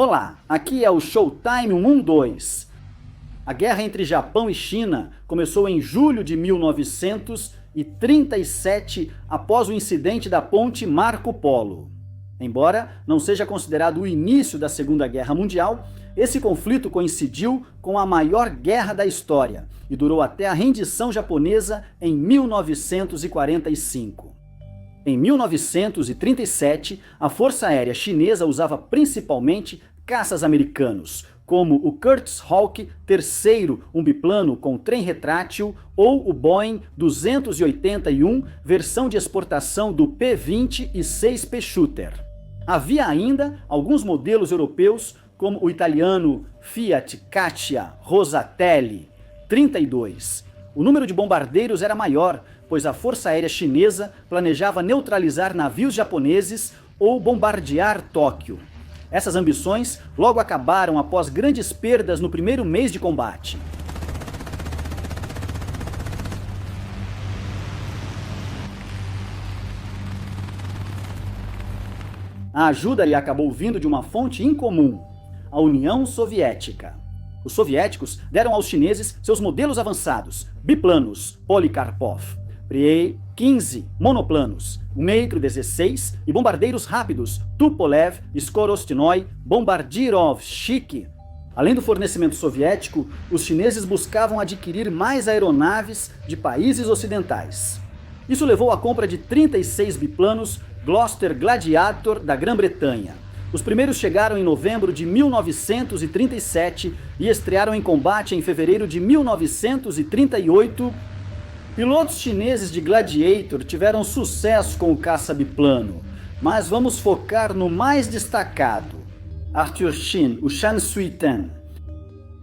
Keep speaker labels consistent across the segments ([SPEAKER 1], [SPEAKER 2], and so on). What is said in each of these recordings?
[SPEAKER 1] Olá, aqui é o Showtime 1-2. A guerra entre Japão e China começou em julho de 1937, após o incidente da ponte Marco Polo. Embora não seja considerado o início da Segunda Guerra Mundial, esse conflito coincidiu com a maior guerra da história e durou até a rendição japonesa em 1945. Em 1937, a Força Aérea Chinesa usava principalmente caças americanos, como o Curtiss Hawk III, um biplano com trem retrátil, ou o Boeing 281, versão de exportação do P-20 e 6P Shooter. Havia ainda alguns modelos europeus, como o italiano Fiat Katia Rosatelli 32. O número de bombardeiros era maior, pois a Força Aérea Chinesa planejava neutralizar navios japoneses ou bombardear Tóquio. Essas ambições logo acabaram após grandes perdas no primeiro mês de combate. A ajuda lhe acabou vindo de uma fonte incomum: a União Soviética. Os soviéticos deram aos chineses seus modelos avançados, biplanos Polikarpov, Pri-15, monoplanos, Micro-16 e bombardeiros rápidos Tupolev, Skorostnoy, Bombardirov-Shik. Além do fornecimento soviético, os chineses buscavam adquirir mais aeronaves de países ocidentais. Isso levou à compra de 36 biplanos Gloster Gladiator da Grã-Bretanha. Os primeiros chegaram em novembro de 1937 e estrearam em combate em fevereiro de 1938. Pilotos chineses de Gladiator tiveram sucesso com o caça biplano, mas vamos focar no mais destacado, Arthur Shin, o Shan Sui-ten.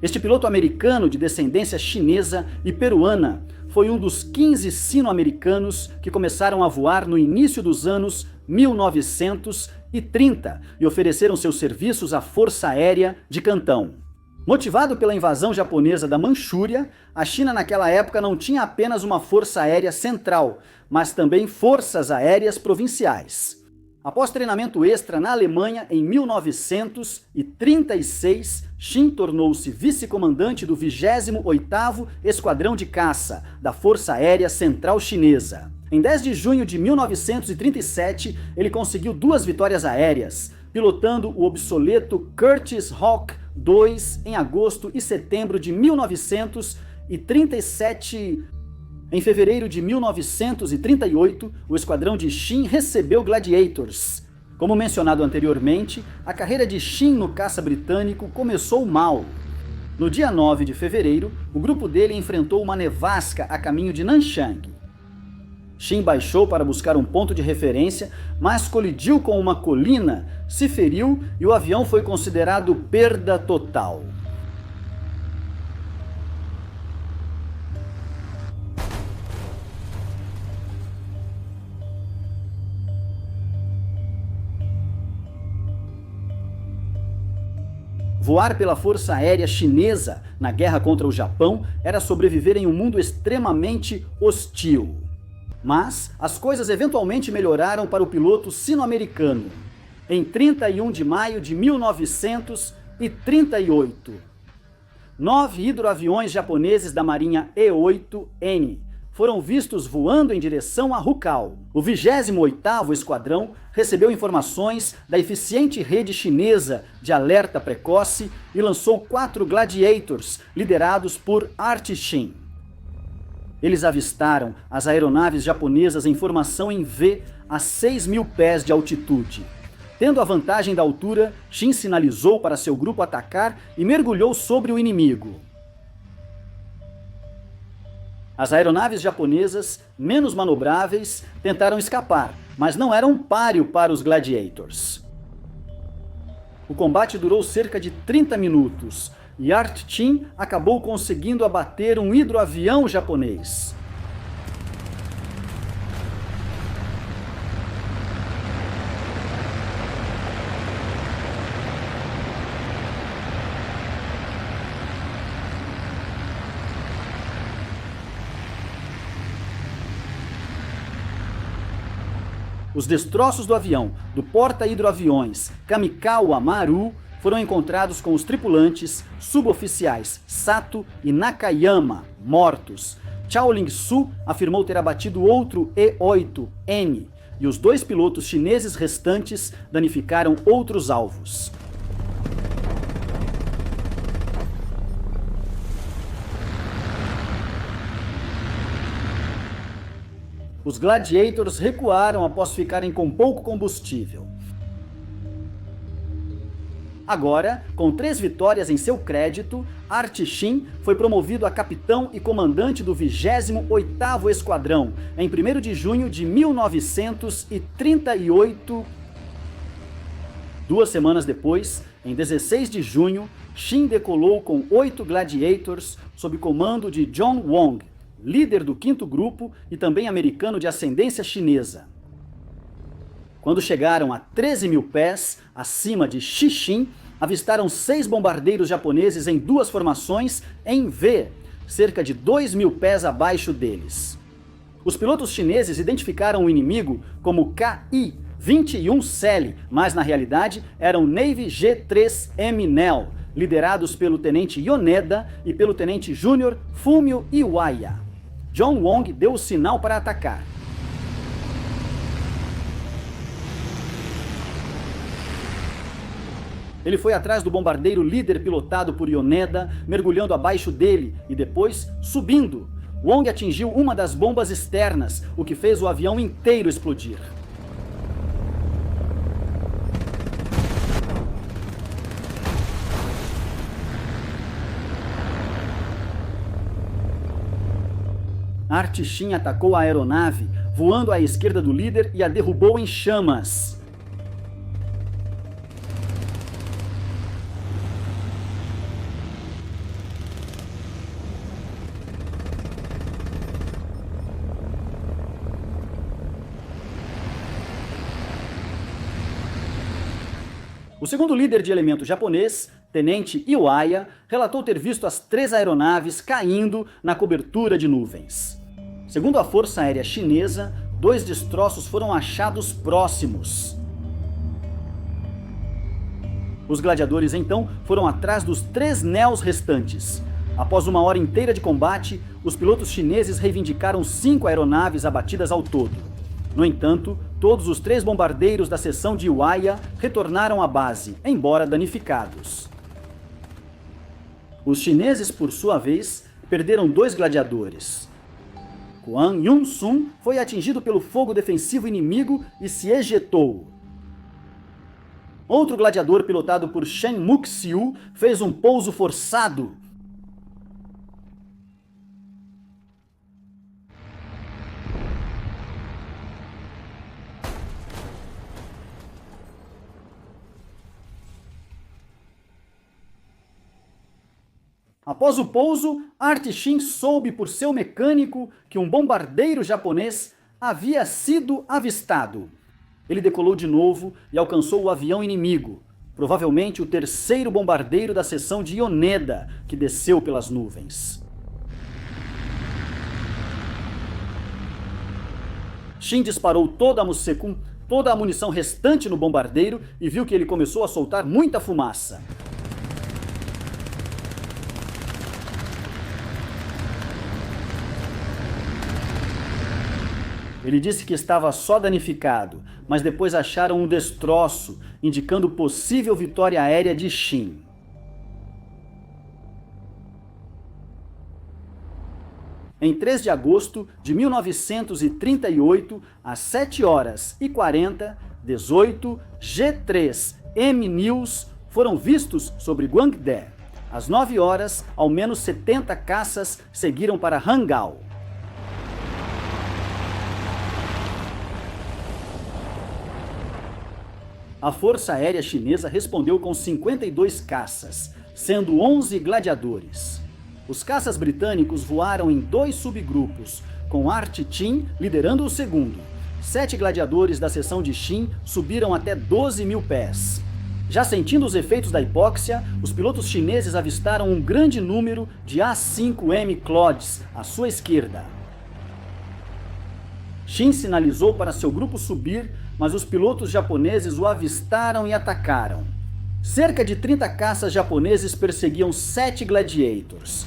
[SPEAKER 1] Este piloto americano de descendência chinesa e peruana foi um dos 15 sino-americanos que começaram a voar no início dos anos 1930 e ofereceram seus serviços à Força Aérea de Cantão. Motivado pela invasão japonesa da Manchúria, a China naquela época não tinha apenas uma força aérea central, mas também forças aéreas provinciais. Após treinamento extra na Alemanha em 1936, Shin tornou-se vice-comandante do 28º Esquadrão de Caça da Força Aérea Central Chinesa. Em 10 de junho de 1937, ele conseguiu 2 vitórias aéreas, pilotando o obsoleto Curtiss Hawk II em agosto e setembro de 1937. Em fevereiro de 1938, o esquadrão de Shin recebeu Gladiators. Como mencionado anteriormente, a carreira de Shin no caça britânico começou mal. No dia 9 de fevereiro, o grupo dele enfrentou uma nevasca a caminho de Nanchang. Shin baixou para buscar um ponto de referência, mas colidiu com uma colina, se feriu e o avião foi considerado perda total. Voar pela Força Aérea Chinesa na guerra contra o Japão era sobreviver em um mundo extremamente hostil. Mas as coisas eventualmente melhoraram para o piloto sino-americano. Em 31 de maio de 1938, 9 hidroaviões japoneses da Marinha E-8N foram vistos voando em direção a Hukal. O 28º Esquadrão recebeu informações da eficiente rede chinesa de alerta precoce e lançou 4 Gladiators, liderados por Arthur Shin. Eles avistaram as aeronaves japonesas em formação em V a 6.000 pés de altitude. Tendo a vantagem da altura, Shin sinalizou para seu grupo atacar e mergulhou sobre o inimigo. As aeronaves japonesas, menos manobráveis, tentaram escapar, mas não eram páreo para os Gladiators. O combate durou cerca de 30 minutos, e Arthur Shin acabou conseguindo abater um hidroavião japonês. Os destroços do avião do porta-hidroaviões Kamikawa Maru foram encontrados com os tripulantes suboficiais Sato e Nakayama mortos. Chao Ling-su afirmou ter abatido outro E-8N, e os 2 pilotos chineses restantes danificaram outros alvos. Os Gladiators recuaram após ficarem com pouco combustível. Agora, com 3 vitórias em seu crédito, Art Shin foi promovido a capitão e comandante do 28º Esquadrão em 1º de junho de 1938. 2 semanas depois, em 16 de junho, Shin decolou com 8 Gladiators sob comando de John Wong, líder do 5º grupo e também americano de ascendência chinesa. Quando chegaram a 13.000 pés acima de Xixin, avistaram 6 bombardeiros japoneses em 2 formações em V, cerca de 2.000 pés abaixo deles. Os pilotos chineses identificaram o inimigo como KI-21 Celi, mas na realidade eram Navy G-3M Nel, liderados pelo tenente Yoneda e pelo tenente júnior Fumio Iwaya. John Wong deu o sinal para atacar. Ele foi atrás do bombardeiro líder pilotado por Yoneda, mergulhando abaixo dele e depois subindo. Wong atingiu uma das bombas externas, o que fez o avião inteiro explodir. Art Shin atacou a aeronave, voando à esquerda do líder e a derrubou em chamas. O segundo líder de elemento japonês, tenente Iwaya, relatou ter visto as 3 aeronaves caindo na cobertura de nuvens. Segundo a Força Aérea Chinesa, 2 destroços foram achados próximos. Os gladiadores então foram atrás dos 3 Nels restantes. Após 1 hora inteira de combate, os pilotos chineses reivindicaram 5 aeronaves abatidas ao todo. No entanto, todos os 3 bombardeiros da seção de Iwaya retornaram à base, embora danificados. Os chineses, por sua vez, perderam 2 gladiadores. Kwang Yun-sun foi atingido pelo fogo defensivo inimigo e se ejetou. Outro gladiador pilotado por Shen Muk-siu fez um pouso forçado. Após o pouso, Art Shin soube por seu mecânico que um bombardeiro japonês havia sido avistado. Ele decolou de novo e alcançou o avião inimigo, provavelmente o 3º bombardeiro da seção de Yoneda, que desceu pelas nuvens. Shin disparou toda a munição restante no bombardeiro e viu que ele começou a soltar muita fumaça. Ele disse que estava só danificado, mas depois acharam um destroço, indicando possível vitória aérea de Shin. Em 3 de agosto de 1938, às 7h40, 18 G-3M News foram vistos sobre Guangde. Às 9 horas, ao menos 70 caças seguiram para Hangzhou. A Força Aérea Chinesa respondeu com 52 caças, sendo 11 gladiadores. Os caças britânicos voaram em 2 subgrupos, com Art Shin liderando o segundo. 7 gladiadores da seção de Shin subiram até 12.000 pés. Já sentindo os efeitos da hipóxia, os pilotos chineses avistaram um grande número de A-5M Clods à sua esquerda. Shin sinalizou para seu grupo subir, mas os pilotos japoneses o avistaram e atacaram. Cerca de 30 caças japoneses perseguiam 7 Gladiators.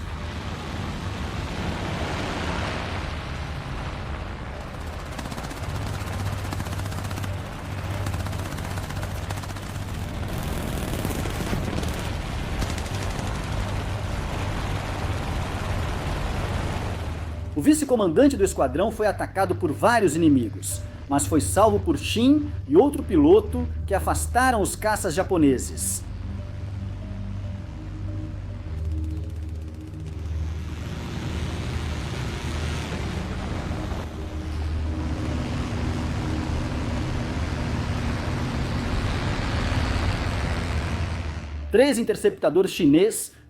[SPEAKER 1] O vice-comandante do esquadrão foi atacado por vários inimigos, mas foi salvo por Shin e outro piloto que afastaram os caças japoneses. Três interceptadores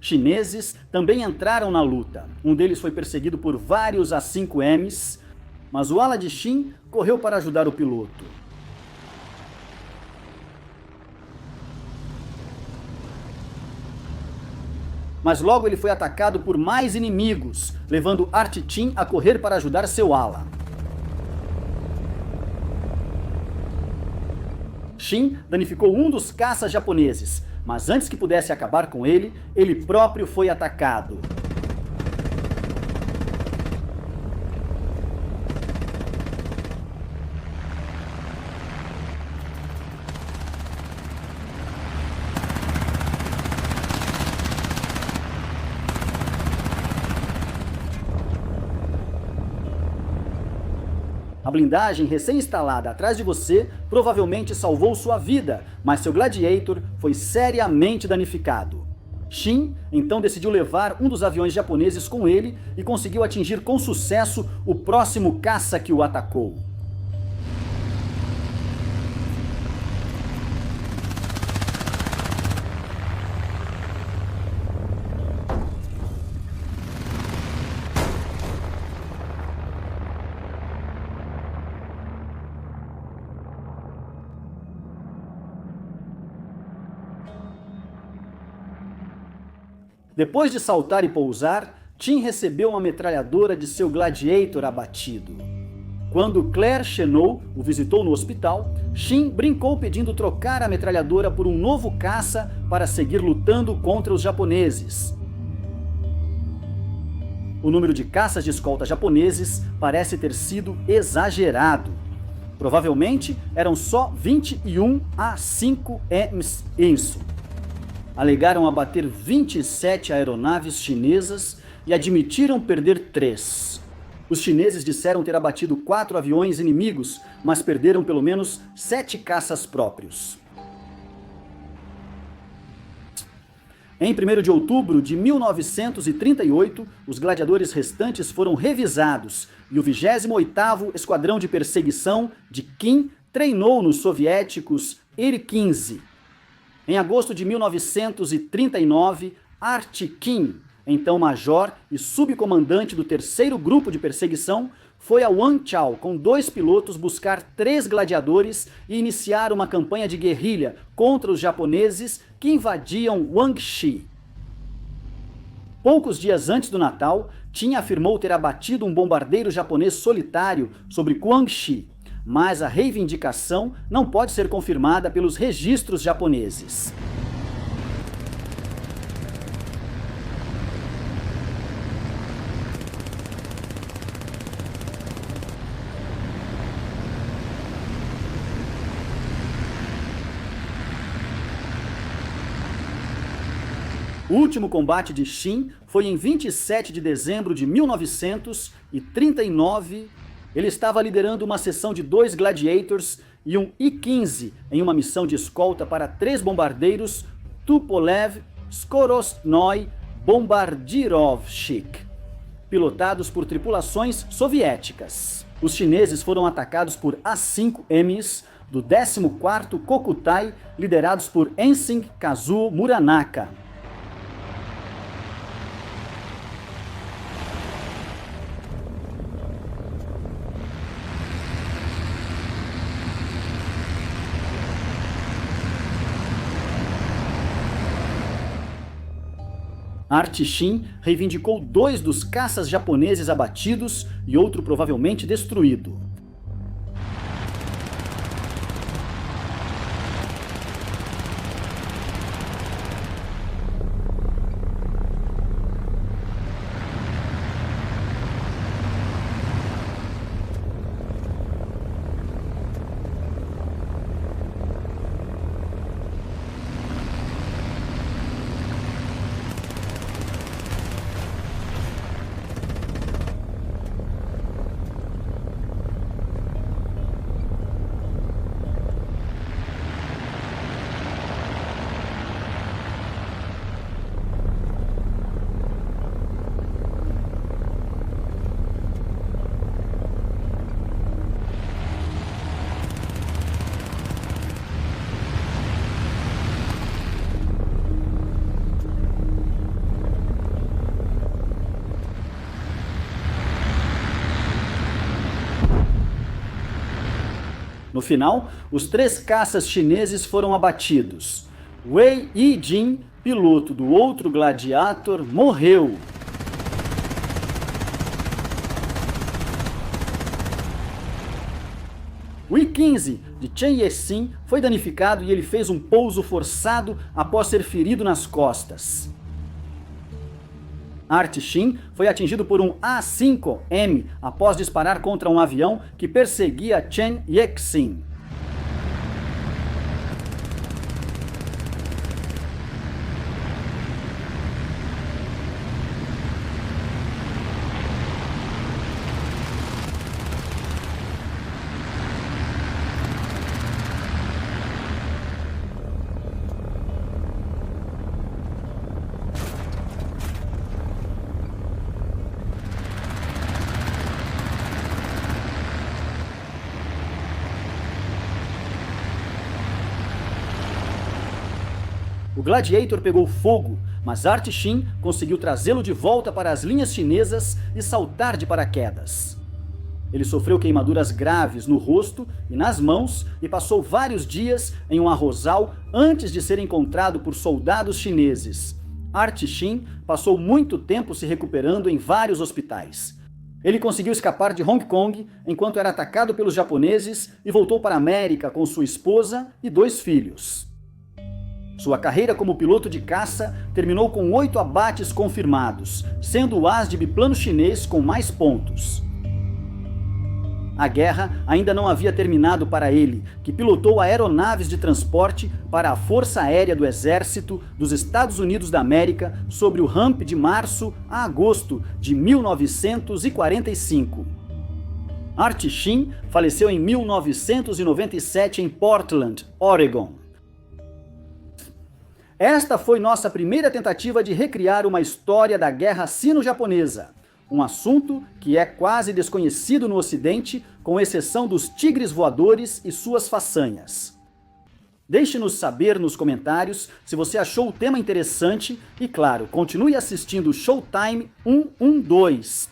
[SPEAKER 1] chineses também entraram na luta. Um deles foi perseguido por vários A5Ms, mas o ala de Shin correu para ajudar o piloto. Mas logo ele foi atacado por mais inimigos, levando Artichin a correr para ajudar seu ala. Shin danificou um dos caças japoneses, mas antes que pudesse acabar com ele, ele próprio foi atacado. A blindagem recém-instalada atrás de você provavelmente salvou sua vida, mas seu Gladiator foi seriamente danificado. Shin então decidiu levar um dos aviões japoneses com ele e conseguiu atingir com sucesso o próximo caça que o atacou. Depois de saltar e pousar, Tim recebeu uma metralhadora de seu Gladiator abatido. Quando Claire Chennault o visitou no hospital, Shin brincou pedindo trocar a metralhadora por um novo caça para seguir lutando contra os japoneses. O número de caças de escolta japoneses parece ter sido exagerado. Provavelmente eram só 21 A5Ms Enso. Alegaram abater 27 aeronaves chinesas e admitiram perder 3. Os chineses disseram ter abatido 4 aviões inimigos, mas perderam pelo menos 7 caças próprios. Em 1º de outubro de 1938, os gladiadores restantes foram revisados e o 28º Esquadrão de Perseguição de Kim treinou nos soviéticos Ir-15. Em agosto de 1939, Artichin, então major e subcomandante do 3º Grupo de Perseguição, foi a Wangchao com 2 pilotos buscar 3 gladiadores e iniciar uma campanha de guerrilha contra os japoneses que invadiam Guangxi. Poucos dias antes do Natal, Tim afirmou ter abatido um bombardeiro japonês solitário sobre Guangxi, mas a reivindicação não pode ser confirmada pelos registros japoneses. O último combate de Shin foi em 27 de dezembro de 1939. Ele estava liderando uma seção de 2 Gladiators e um I-15 em uma missão de escolta para 3 bombardeiros Tupolev Skorostnoy Bombardirovchik, pilotados por tripulações soviéticas. Os chineses foram atacados por A5Ms do 14º Kokutai, liderados por Ensign Kazuo Muranaka. Artichin reivindicou 2 dos caças japoneses abatidos e outro provavelmente destruído. No final, os 3 caças chineses foram abatidos. Wei Yijin, piloto do outro Gladiator, morreu. O I-15 de Chen Yexin foi danificado e ele fez um pouso forçado após ser ferido nas costas. Artixin foi atingido por um A-5M após disparar contra um avião que perseguia Chen Yexin. O Gladiator pegou fogo, mas Artixin conseguiu trazê-lo de volta para as linhas chinesas e saltar de paraquedas. Ele sofreu queimaduras graves no rosto e nas mãos e passou vários dias em um arrozal antes de ser encontrado por soldados chineses. Artixin passou muito tempo se recuperando em vários hospitais. Ele conseguiu escapar de Hong Kong enquanto era atacado pelos japoneses e voltou para a América com sua esposa e 2 filhos. Sua carreira como piloto de caça terminou com 8 abates confirmados, sendo o as de biplano chinês com mais pontos. A guerra ainda não havia terminado para ele, que pilotou aeronaves de transporte para a Força Aérea do Exército dos Estados Unidos da América sobre o Hump de março a agosto de 1945. Artixin faleceu em 1997 em Portland, Oregon. Esta foi nossa primeira tentativa de recriar uma história da Guerra Sino-Japonesa, um assunto que é quase desconhecido no Ocidente, com exceção dos tigres voadores e suas façanhas. Deixe-nos saber nos comentários se você achou o tema interessante e, claro, continue assistindo Showtime 112.